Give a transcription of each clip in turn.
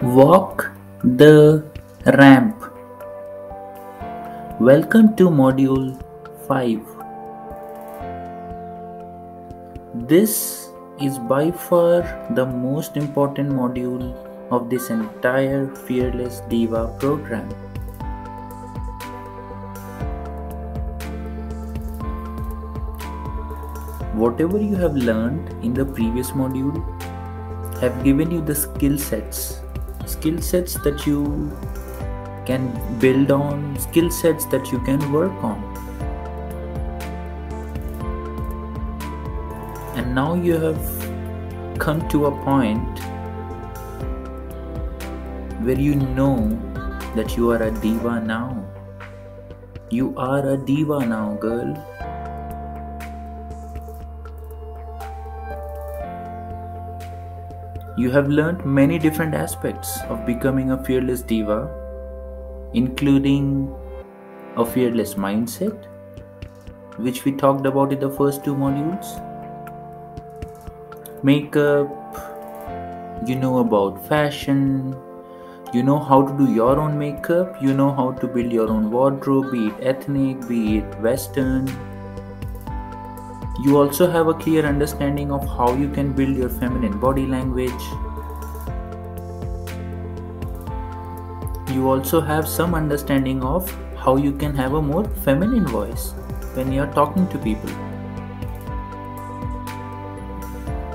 Walk the ramp. Welcome to Module 5. This is by far the most important module of this entire Fearless Diva program. Whatever you have learned in the previous module have given you the skill sets that you can build on, skill sets that you can work on. And now you have come to a point where you know that you are a diva now. You are a diva now, girl. You have learned many different aspects of becoming a fearless diva, including a fearless mindset, which we talked about in the first two modules. Makeup, you know about fashion, you know how to do your own makeup, you know how to build your own wardrobe, be it ethnic, be it western. You also have a clear understanding of how you can build your feminine body language. You also have some understanding of how you can have a more feminine voice when you are talking to people.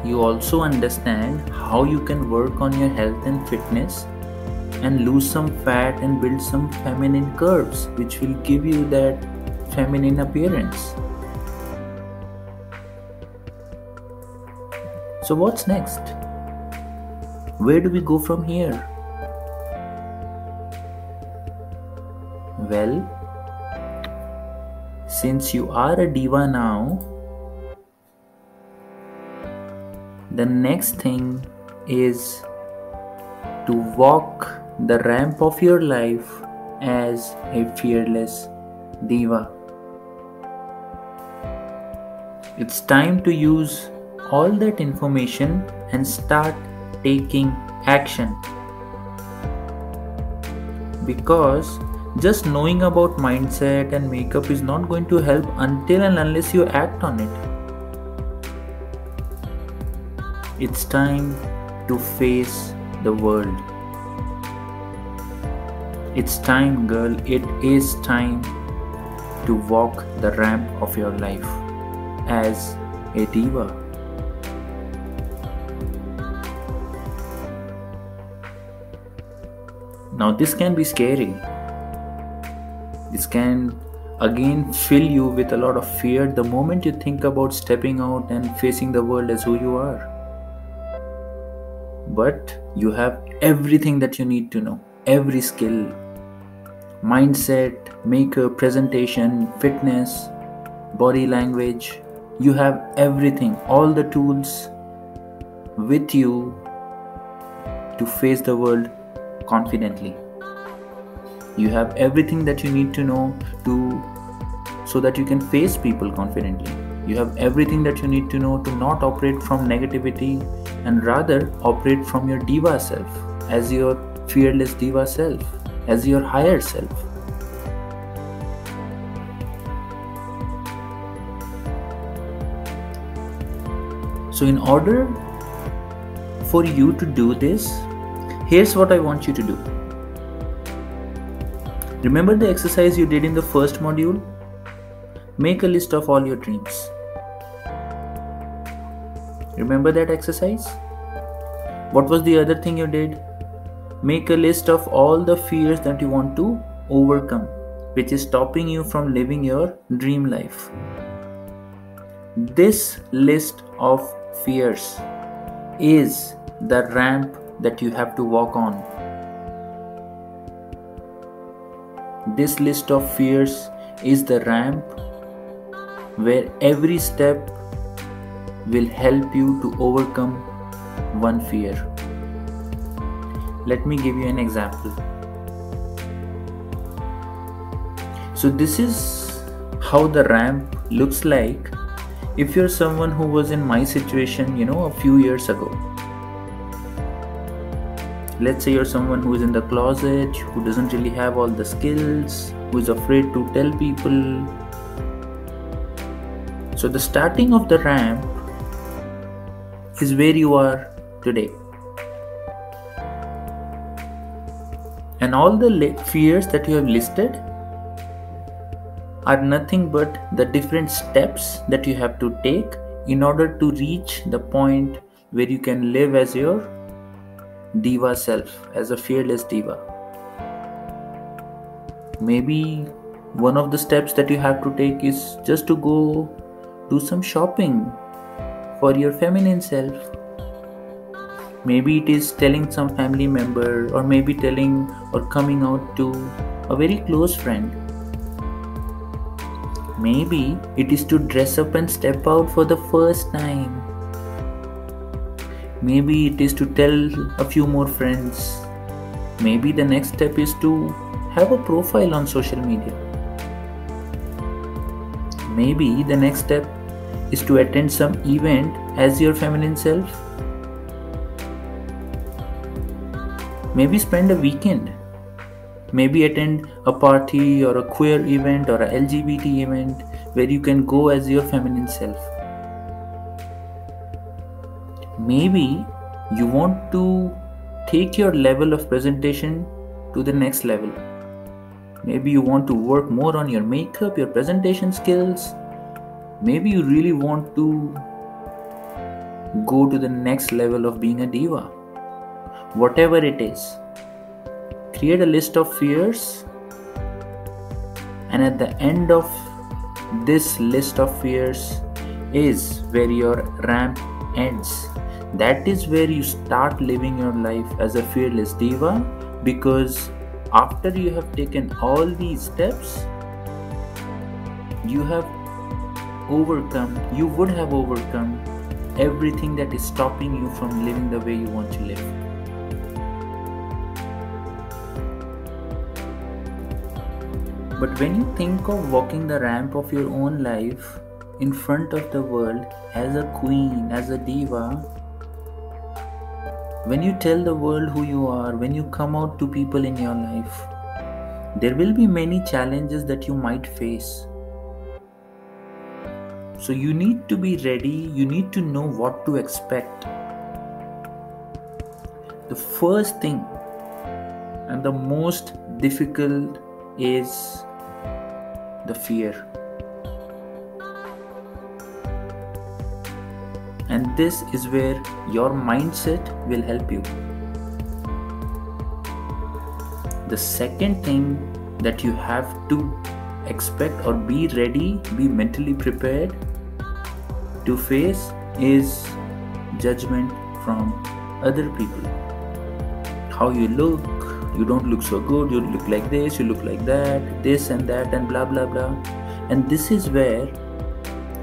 You also understand how you can work on your health and fitness and lose some fat and build some feminine curves, which will give you that feminine appearance. So what's next? Where do we go from here? Well, since you are a diva now, the next thing is to walk the ramp of your life as a fearless diva. It's time to use all that information and start taking action, because just knowing about mindset and makeup is not going to help until and unless you act on it. It's time to face the world. It's time, girl, it is time to walk the ramp of your life as a diva. Now this can be scary. This can again fill you with a lot of fear the moment you think about stepping out and facing the world as who you are. But you have everything that you need to know. Every skill, mindset, makeup, presentation, fitness, body language. You have everything, all the tools with you to face the world confidently. You have everything that you need to know so that you can face people confidently. You have everything that you need to know to not operate from negativity and rather operate from your diva self, as your fearless diva self, as your higher self. So in order for you to do this, here's what I want you to do. Remember the exercise you did in the first module? Make a list of all your dreams. Remember that exercise? What was the other thing you did? Make a list of all the fears that you want to overcome, which is stopping you from living your dream life. This list of fears is the ramp that you have to walk on. This list of fears is the ramp where every step will help you to overcome one fear. Let me give you an example. So this is how the ramp looks like if you're someone who was in my situation, a few years ago. Let's say you're someone who is in the closet, who doesn't really have all the skills, who is afraid to tell people. So the starting of the ramp is where you are today. And all the fears that you have listed are nothing but the different steps that you have to take in order to reach the point where you can live as your diva self, as a fearless diva. Maybe one of the steps that you have to take is just to go do some shopping for your feminine self. Maybe it is telling some family member, or maybe telling or coming out to a very close friend. Maybe it is to dress up and step out for the first time. Maybe it is to tell a few more friends. Maybe the next step is to have a profile on social media. Maybe the next step is to attend some event as your feminine self. Maybe spend a weekend. Maybe attend a party or a queer event or a LGBT event where you can go as your feminine self. Maybe you want to take your level of presentation to the next level. Maybe you want to work more on your makeup, your presentation skills. Maybe you really want to go to the next level of being a diva. Whatever it is, create a list of fears, and at the end of this list of fears is where your ramp ends. That is where you start living your life as a fearless diva, because after you have taken all these steps, you would have overcome everything that is stopping you from living the way you want to live. But when you think of walking the ramp of your own life in front of the world as a queen, as a diva, when you tell the world who you are, when you come out to people in your life, there will be many challenges that you might face. So you need to be ready, you need to know what to expect. The first thing and the most difficult is the fear. And this is where your mindset will help you. The second thing that you have to expect or be ready, be mentally prepared to face is judgment from other people. How you look, you don't look so good, you look like this, you look like that, this and that and blah blah blah. And this is where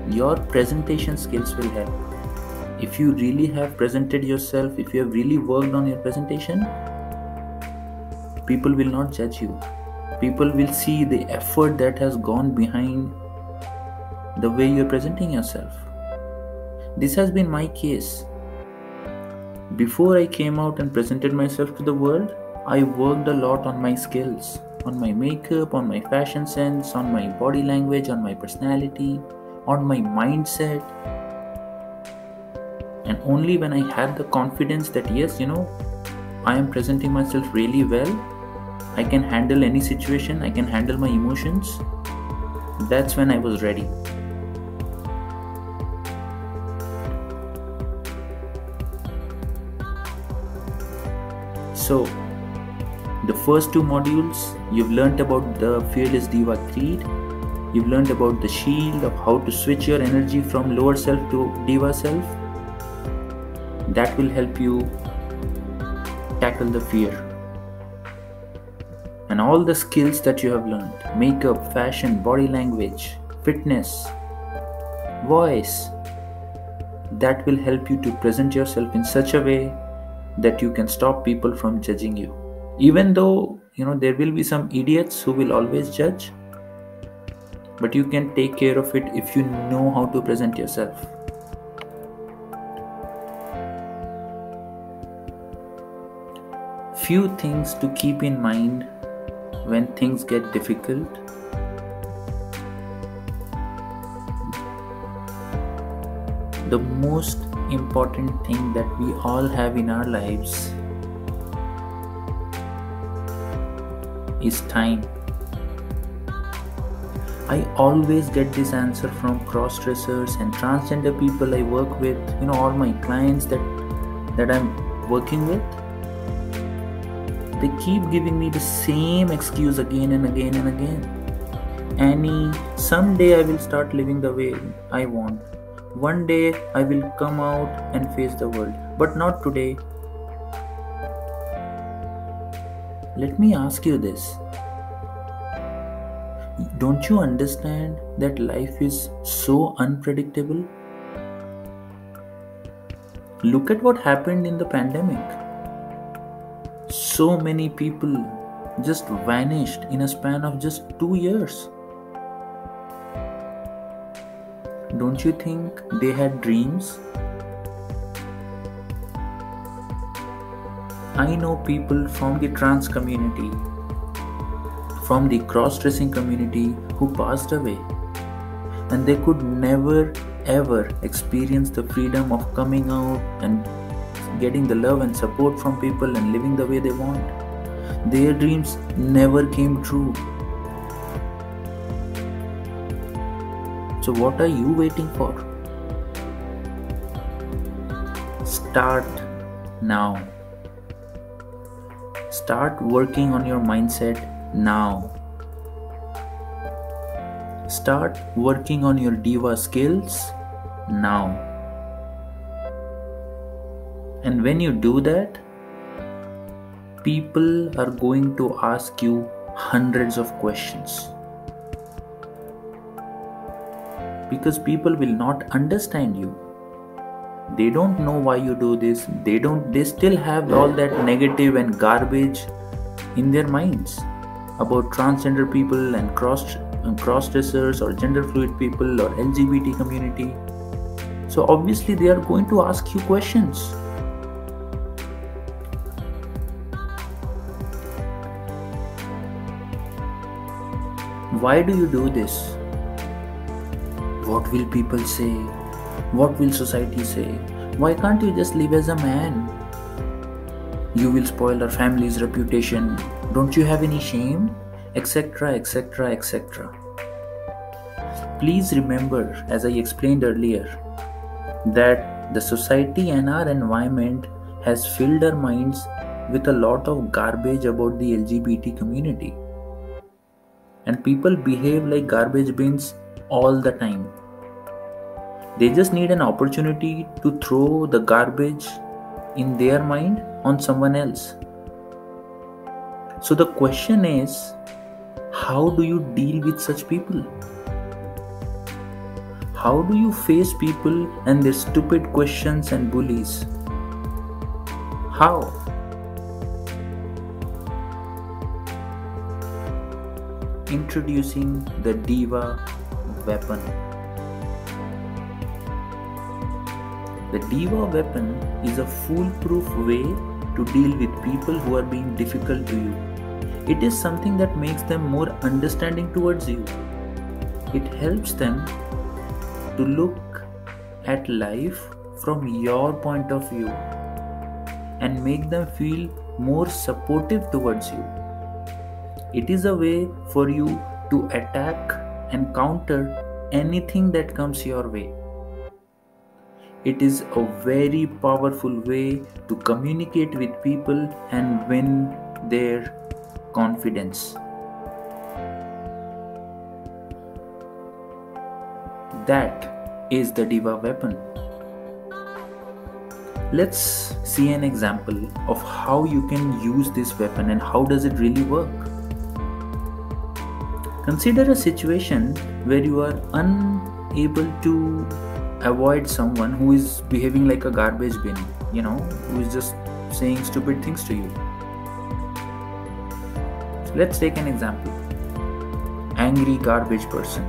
your presentation skills will help. If you really have presented yourself, if you have really worked on your presentation, people will not judge you. People will see the effort that has gone behind the way you're presenting yourself. This has been my case. Before I came out and presented myself to the world, I worked a lot on my skills, on my makeup, on my fashion sense, on my body language, on my personality, on my mindset. And only when I had the confidence that yes, I am presenting myself really well, I can handle any situation, I can handle my emotions, that's when I was ready. So, the first two modules, you've learned about the Fearless Diva Creed. You've learned about the shield, of how to switch your energy from lower self to diva self. That will help you tackle the fear. And all the skills that you have learned, makeup, fashion, body language, fitness, voice, that will help you to present yourself in such a way that you can stop people from judging you. Even though, there will be some idiots who will always judge, but you can take care of it if you know how to present yourself. Few things to keep in mind when things get difficult. The most important thing that we all have in our lives is time. I always get this answer from cross-dressers and transgender people I work with, all my clients that I'm working with. They keep giving me the same excuse again and again and again. Annie, someday I will start living the way I want. One day I will come out and face the world, but not today. Let me ask you this. Don't you understand that life is so unpredictable? Look at what happened in the pandemic. So many people just vanished in a span of just 2 years. Don't you think they had dreams? I know people from the trans community, from the cross-dressing community who passed away, and they could never ever experience the freedom of coming out and getting the love and support from people and living the way they want. Their dreams never came true. So what are you waiting for? Start now. Start working on your mindset now. Start working on your diva skills now. And when you do that, people are going to ask you hundreds of questions. Because people will not understand you. They don't know why you do this. They still have all that negative and garbage in their minds about transgender people and cross-dressers or gender fluid people or LGBT community. So obviously they are going to ask you questions. Why do you do this? What will people say? What will society say? Why can't you just live as a man? You will spoil our family's reputation. Don't you have any shame? Etc, etc, etc. Please remember, as I explained earlier, that the society and our environment has filled our minds with a lot of garbage about the LGBT community. And people behave like garbage bins all the time. They just need an opportunity to throw the garbage in their mind on someone else. So the question is, how do you deal with such people? How do you face people and their stupid questions and bullies? How? Introducing the Diva weapon. The Diva weapon is a foolproof way to deal with people who are being difficult to you. It is something that makes them more understanding towards you. It helps them to look at life from your point of view and make them feel more supportive towards you. It is a way for you to attack and counter anything that comes your way. It is a very powerful way to communicate with people and win their confidence. That is the Diva weapon. Let's see an example of how you can use this weapon and how does it really work. Consider a situation where you are unable to avoid someone who is behaving like a garbage bin, who is just saying stupid things to you. Let's take an example. Angry garbage person.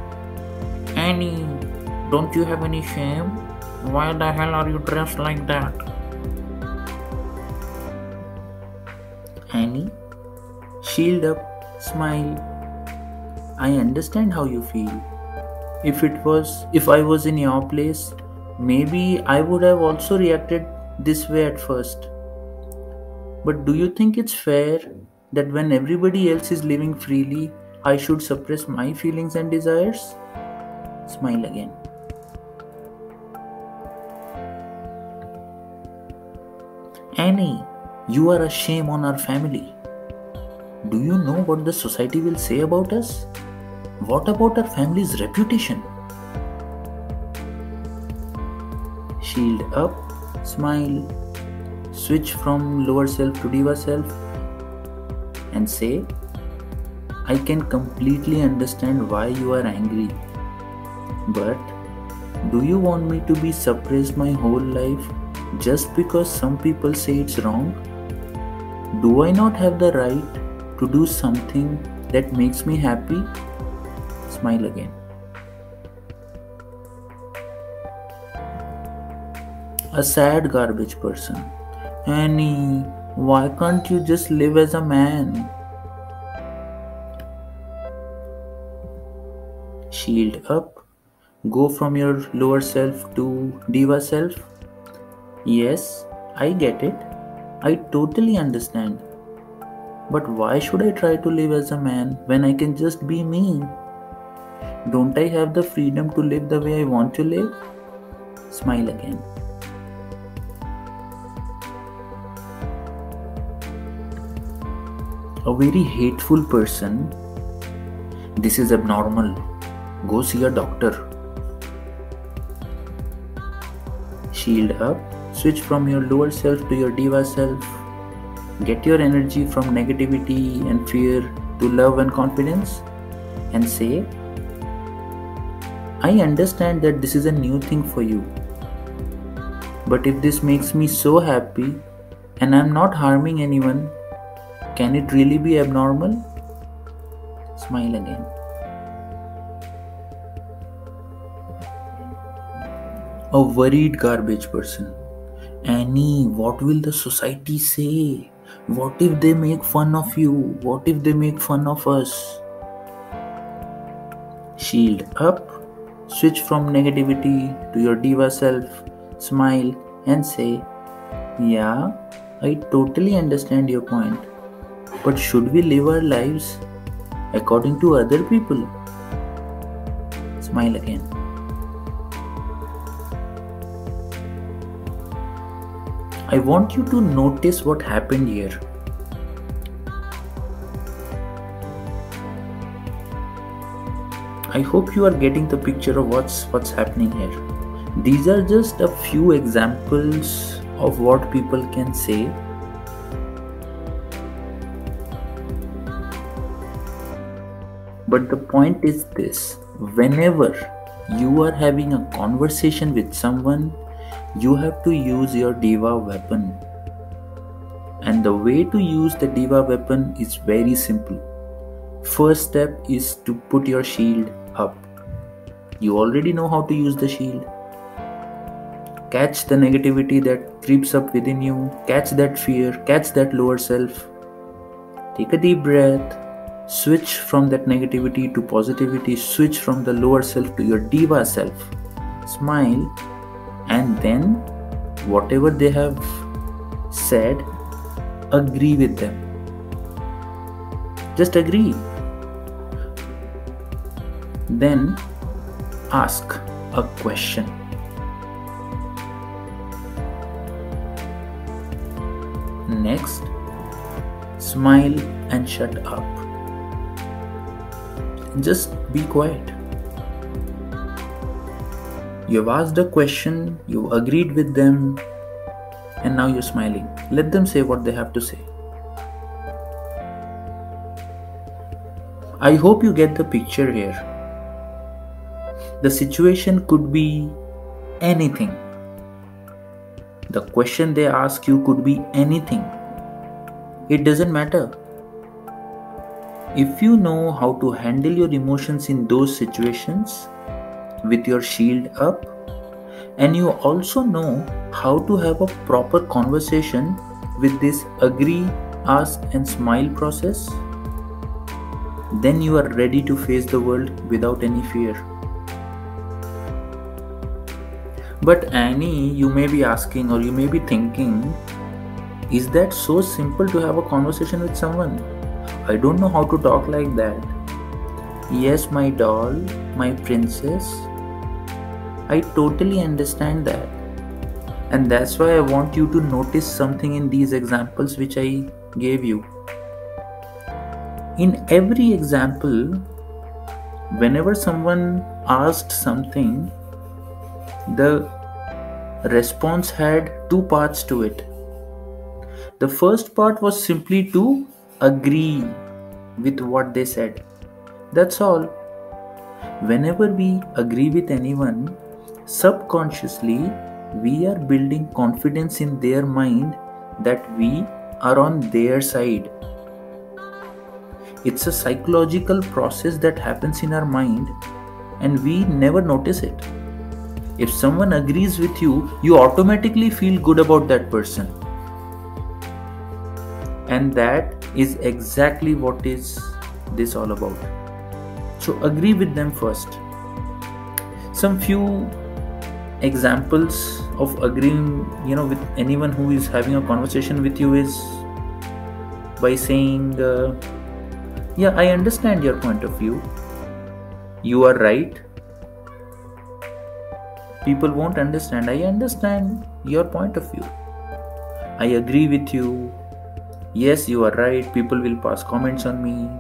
Annie, don't you have any shame? Why the hell are you dressed like that? Annie, shield up, smile. I understand how you feel. If I was in your place, maybe I would have also reacted this way at first. But do you think it's fair that when everybody else is living freely, I should suppress my feelings and desires? Smile again. Annie, you are a shame on our family. Do you know what the society will say about us? What about our family's reputation? Shield up, smile, switch from lower self to diva self, and say, I can completely understand why you are angry. But do you want me to be suppressed my whole life just because some people say it's wrong? Do I not have the right to do something that makes me happy? Smile again. A sad garbage person. Annie, why can't you just live as a man? Shield up. Go from your lower self to diva self. Yes, I get it. I totally understand. But why should I try to live as a man when I can just be me? Don't I have the freedom to live the way I want to live? Smile again. A very hateful person. This is abnormal. Go see a doctor. Shield up. Switch from your lower self to your diva self. Get your energy from negativity and fear to love and confidence. And say, I understand that this is a new thing for you. But if this makes me so happy and I'm not harming anyone, can it really be abnormal? Smile again. A worried garbage person. Annie, what will the society say? What if they make fun of you? What if they make fun of us? Shield up. Switch from negativity to your diva self. Smile and say, yeah, I totally understand your point. But should we live our lives according to other people? Smile again. I want you to notice what happened here. I hope you are getting the picture of what's happening here. These are just a few examples of what people can say. But the point is this: whenever you are having a conversation with someone, you have to use your diva weapon. And the way to use the diva weapon is very simple. First step is to put your shield up. You already know how to use the shield. Catch the negativity that creeps up within you. Catch that fear. Catch that lower self. Take a deep breath. Switch from that negativity to positivity. Switch from the lower self to your diva self. Smile. And then, whatever they have said, agree with them. Just agree. Then, ask a question. Next, smile and shut up. Just be quiet. You've asked a question, you agreed with them, and now you're smiling. Let them say what they have to say. I hope you get the picture here. The situation could be anything. The question they ask you could be anything. It doesn't matter. If you know how to handle your emotions in those situations, with your shield up, and you also know how to have a proper conversation with this agree ask, and smile process, then you are ready to face the world without any fear. But Annie, you may be asking or you may be thinking, is that so simple to have a conversation with someone? I don't know how to talk like that. Yes, my doll, my princess. I totally understand that. And that's why I want you to notice something in these examples which I gave you. In every example, whenever someone asked something, the response had two parts to it. The first part was simply to agree with what they said. That's all. Whenever we agree with anyone, subconsciously we are building confidence in their mind that we are on their side. It's a psychological process that happens in our mind and we never notice it. If someone agrees with you, you automatically feel good about that person. And that is exactly what is this all about. So agree with them first. Some few examples of agreeing, with anyone who is having a conversation with you is by saying, yeah, I understand your point of view. You are right. People won't understand. I understand your point of view. I agree with you. Yes, you are right. People will pass comments on me.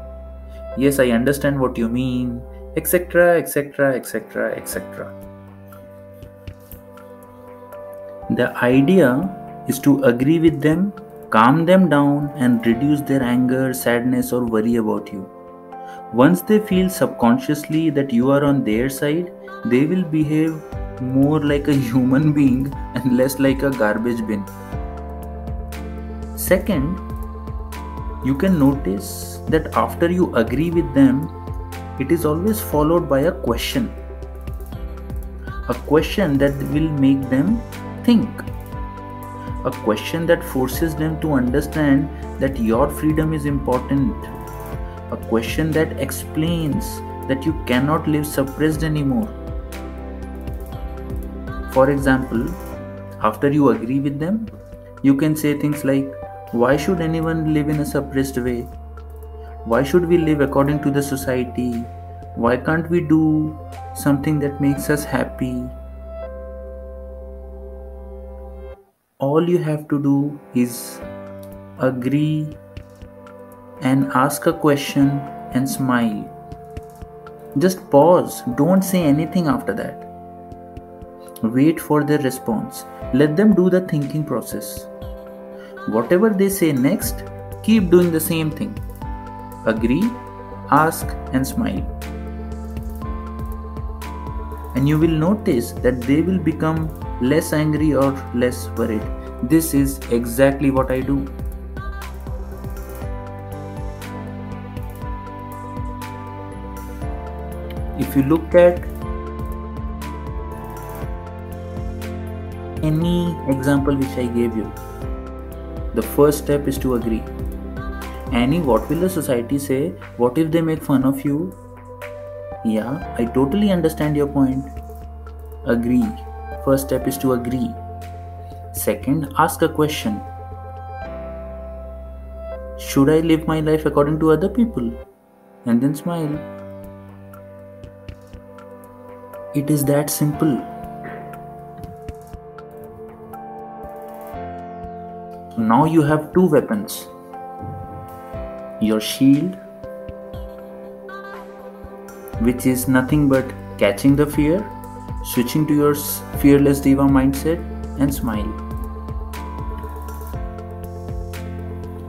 Yes, I understand what you mean, etc., etc., etc., etc. The idea is to agree with them, calm them down, and reduce their anger, sadness, or worry about you. Once they feel subconsciously that you are on their side, they will behave more like a human being and less like a garbage bin. Second, you can notice that after you agree with them, it is always followed by a question. A question that will make them think. A question that forces them to understand that your freedom is important. A question that explains that you cannot live suppressed anymore. For example, after you agree with them, you can say things like, why should anyone live in a suppressed way? Why should we live according to the society? Why can't we do something that makes us happy? All you have to do is agree and ask a question and smile. Just pause. Don't say anything after that. Wait for their response. Let them do the thinking process. Whatever they say next, keep doing the same thing. Agree, ask, and smile. And you will notice that they will become less angry or less worried. This is exactly what I do. If you look at any example which I gave you, the first step is to agree. Annie, what will the society say? What if they make fun of you? Yeah, I totally understand your point. Agree. First step is to agree. Second, ask a question. Should I live my life according to other people? And then smile. It is that simple. Now you have two weapons. Your shield, which is nothing but catching the fear, switching to your fearless diva mindset, and smile.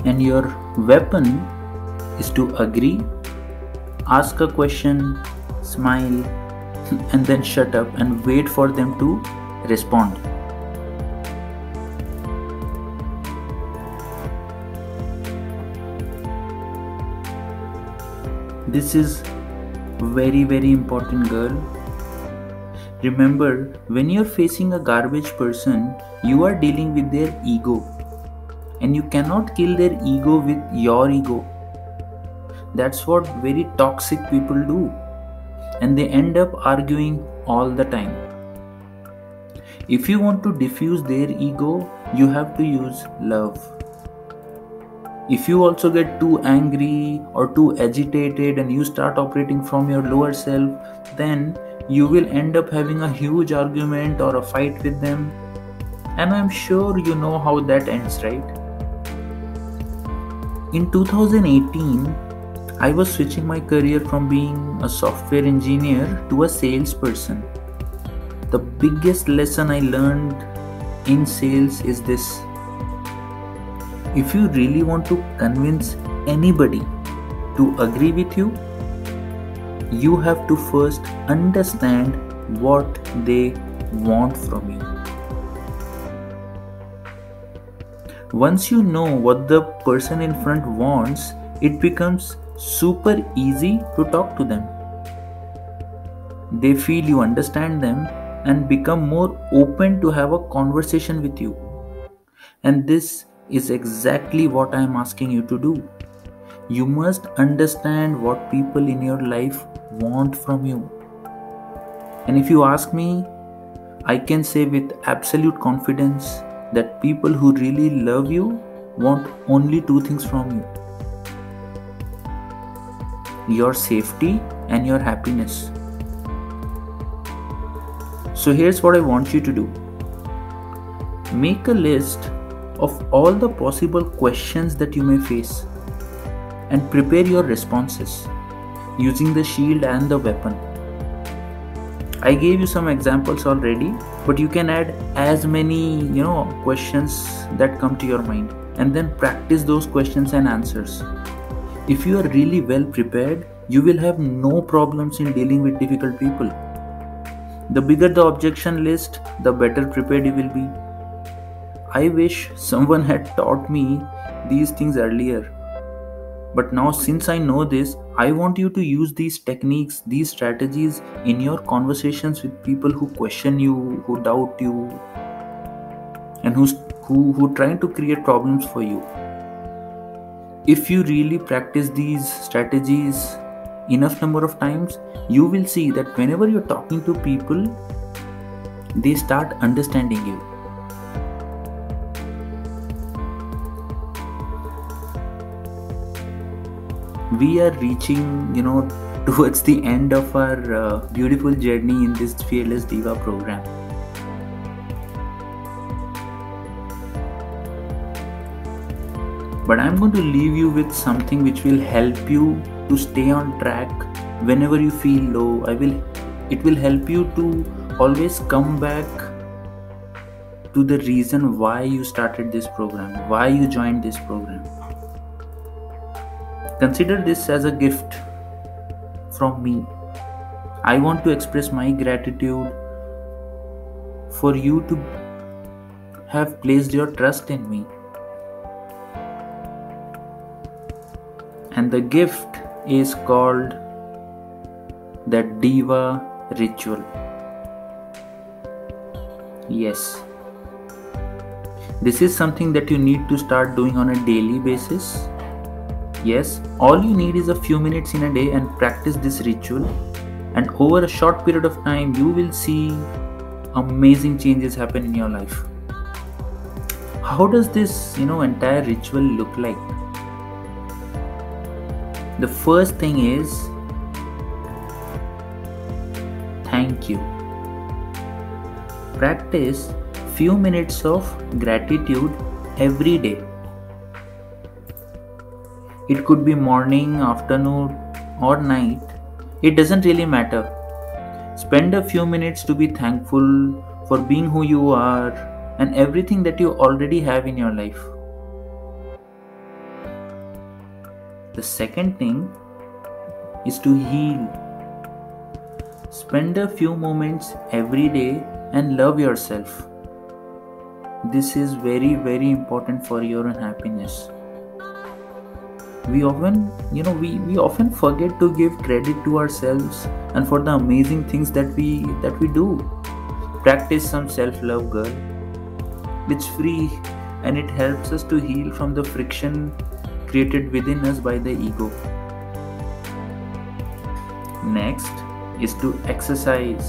And your weapon is to agree, ask a question, smile, and then shut up and wait for them to respond. This is very, very important, girl. Remember, when you're facing a garbage person, you are dealing with their ego. and you cannot kill their ego with your ego. That's what very toxic people do, and they end up arguing all the time. If you want to diffuse their ego, you have to use love. If you also get too angry or too agitated and you start operating from your lower self, then you will end up having a huge argument or a fight with them. And I'm sure you know how that ends, right? In 2018, I was switching my career from being a software engineer to a salesperson. The biggest lesson I learned in sales is this: if you really want to convince anybody to agree with you, you have to first understand what they want from you. Once you know what the person in front wants, it becomes super easy to talk to them. They feel you understand them and become more open to have a conversation with you. And this is exactly what I am asking you to do. You must understand what people in your life want from you. And if you ask me, I can say with absolute confidence that people who really love you want only two things from you: your safety and your happiness. So here's what I want you to do. Make a list of all the possible questions that you may face and prepare your responses using the shield and the weapon. I gave you some examples already, but you can add as many questions that come to your mind, and then practice those questions and answers. If you are really well prepared, you will have no problems in dealing with difficult people. The bigger the objection list, the better prepared you will be. I wish someone had taught me these things earlier. But now, since I know this, I want you to use these techniques, these strategies in your conversations with people who question you, who doubt you, and who trying to create problems for you. If you really practice these strategies enough number of times, you will see that whenever you're talking to people, they start understanding you. We are reaching, towards the end of our beautiful journey in this Fearless Diva program. But I'm going to leave you with something which will help you to stay on track whenever you feel low. It will help you to always come back to the reason why you started this program, why you joined this program. Consider this as a gift from me. I want to express my gratitude for you to have placed your trust in me. And the gift is called the Diva Ritual. Yes. This is something that you need to start doing on a daily basis. Yes, all you need is a few minutes in a day and practice this ritual, and over a short period of time you will see amazing changes happen in your life. How does this entire ritual look like? The first thing is thank you. Practice few minutes of gratitude every day. It could be morning, afternoon, or night. It doesn't really matter. Spend a few minutes to be thankful for being who you are and everything that you already have in your life. The second thing is to heal. Spend a few moments every day and love yourself. This is very, very important for your own happiness. We often, we often forget to give credit to ourselves and for the amazing things that we do. Practice some self-love, girl. It's free and it helps us to heal from the friction created within us by the ego. Next is to exercise.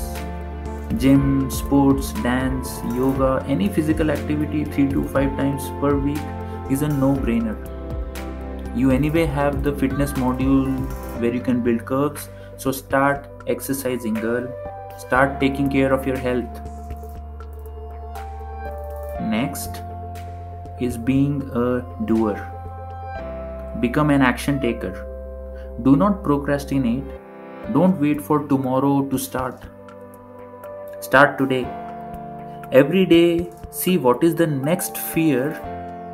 Gym, sports, dance, yoga, any physical activity 3 to 5 times per week is a no-brainer. You anyway have the fitness module where you can build curves, so start exercising, girl. Start taking care of your health. Next is being a doer. Become an action taker. Do not procrastinate. Don't wait for tomorrow to start. Start today. Every day, see what is the next fear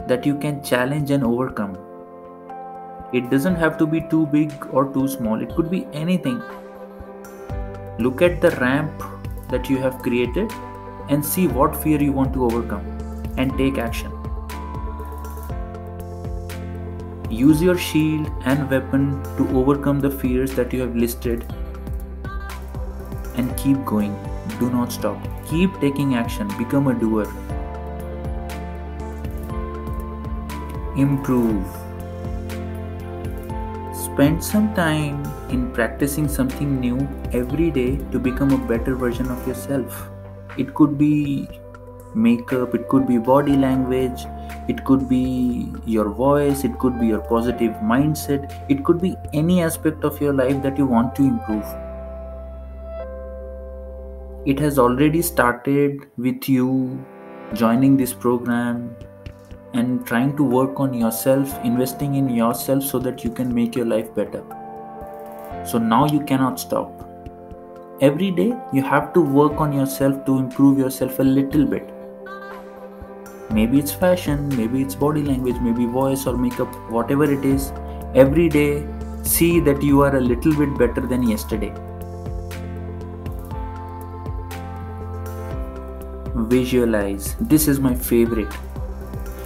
that you can challenge and overcome. It doesn't have to be too big or too small. It could be anything. Look at the ramp that you have created and see what fear you want to overcome and take action. Use your shield and weapon to overcome the fears that you have listed and keep going. Do not stop. Keep taking action. Become a doer. Improve. Spend some time in practicing something new every day to become a better version of yourself. It could be makeup, it could be body language, it could be your voice, it could be your positive mindset, it could be any aspect of your life that you want to improve. It has already started with you joining this program and trying to work on yourself, investing in yourself so that you can make your life better. So now you cannot stop. Every day you have to work on yourself to improve yourself a little bit. Maybe it's fashion, maybe it's body language, maybe voice or makeup, whatever it is. Every day see that you are a little bit better than yesterday. Visualize. This is my favorite.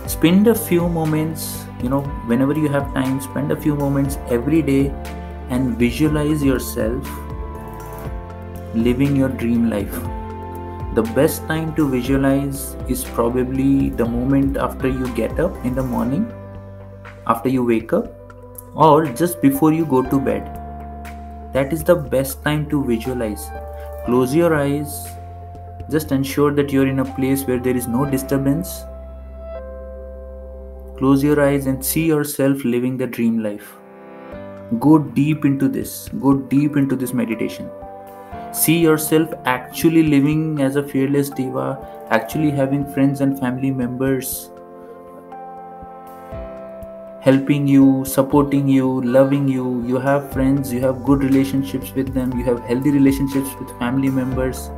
Spend a few moments, whenever you have time, spend a few moments every day and visualize yourself living your dream life. The best time to visualize is probably the moment after you get up in the morning, after you wake up, or just before you go to bed. That is the best time to visualize. Close your eyes. Just ensure that you're in a place where there is no disturbance. Close your eyes and see yourself living the dream life. Go deep into this. Go deep into this meditation. See yourself actually living as a fearless diva, actually having friends and family members helping you, supporting you, loving you. You have friends, you have good relationships with them, you have healthy relationships with family members.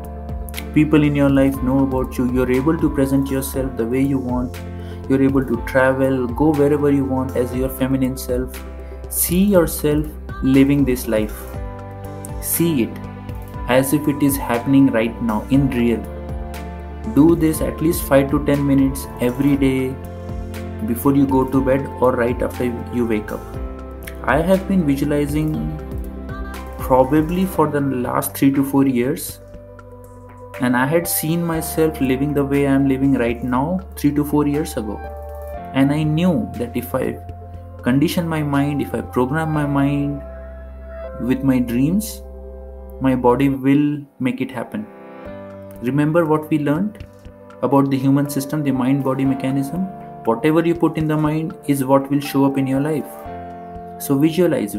People in your life know about you. You're able to present yourself the way you want. You're able to travel, go wherever you want as your feminine self. See yourself living this life. See it as if it is happening right now in real. Do this at least 5 to 10 minutes every day before you go to bed or right after you wake up. I have been visualizing probably for the last 3 to 4 years, and I had seen myself living the way I am living right now 3 to 4 years ago. And I knew that if I condition my mind, if I program my mind with my dreams, my body will make it happen. Remember what we learned about the human system, the mind-body mechanism? Whatever you put in the mind is what will show up in your life. So visualize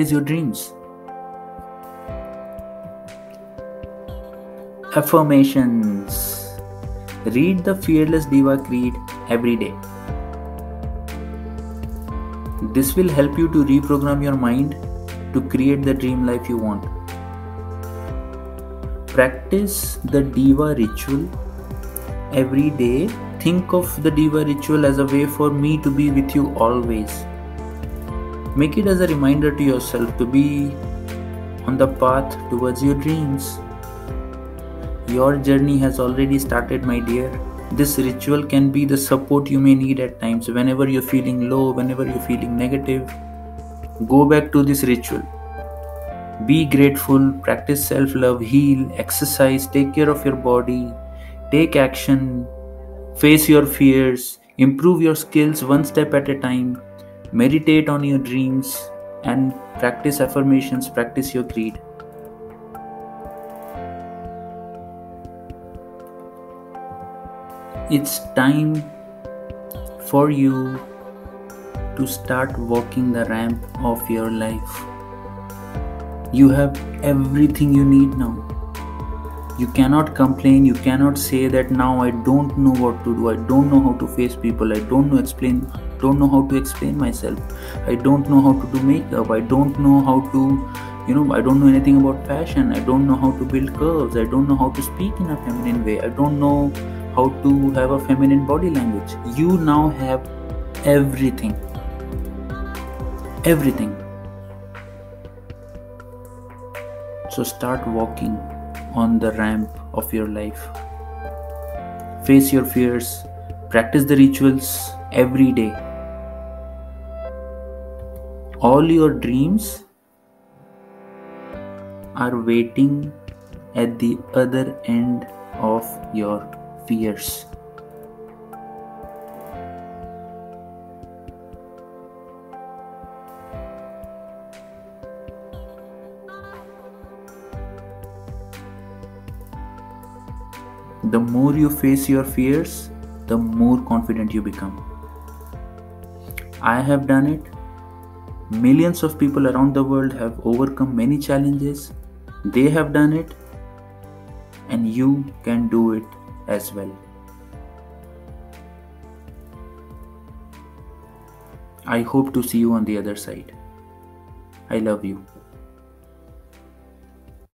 your dreams. Affirmations. Read the Fearless Diva Creed every day. This will help you to reprogram your mind to create the dream life you want. Practice the Diva ritual every day. Think of the Diva ritual as a way for me to be with you always. Make it as a reminder to yourself to be on the path towards your dreams. Your journey has already started, my dear. This ritual can be the support you may need at times. Whenever you're feeling low, whenever you're feeling negative, go back to this ritual. Be grateful, practice self-love, heal, exercise, take care of your body, take action, face your fears, Improve your skills one step at a time. Meditate on your dreams and practice affirmations, practice your creed. It's time for you to start walking the ramp of your life. You have everything you need now. You cannot complain, you cannot say that now I don't know what to do, I don't know how to face people, I don't know how to explain myself, I don't know how to do makeup, I don't know how to, I don't know anything about fashion, I don't know how to build curves, I don't know how to speak in a feminine way, I don't know how to have a feminine body language. You now have everything. Everything. So start walking on the ramp of your life. Face your fears. Practice the rituals every day. All your dreams are waiting at the other end of your fears. The more you face your fears, the more confident you become. I have done it. Millions of people around the world have overcome many challenges. They have done it, and you can do it as well. I hope to see you on the other side. I love you.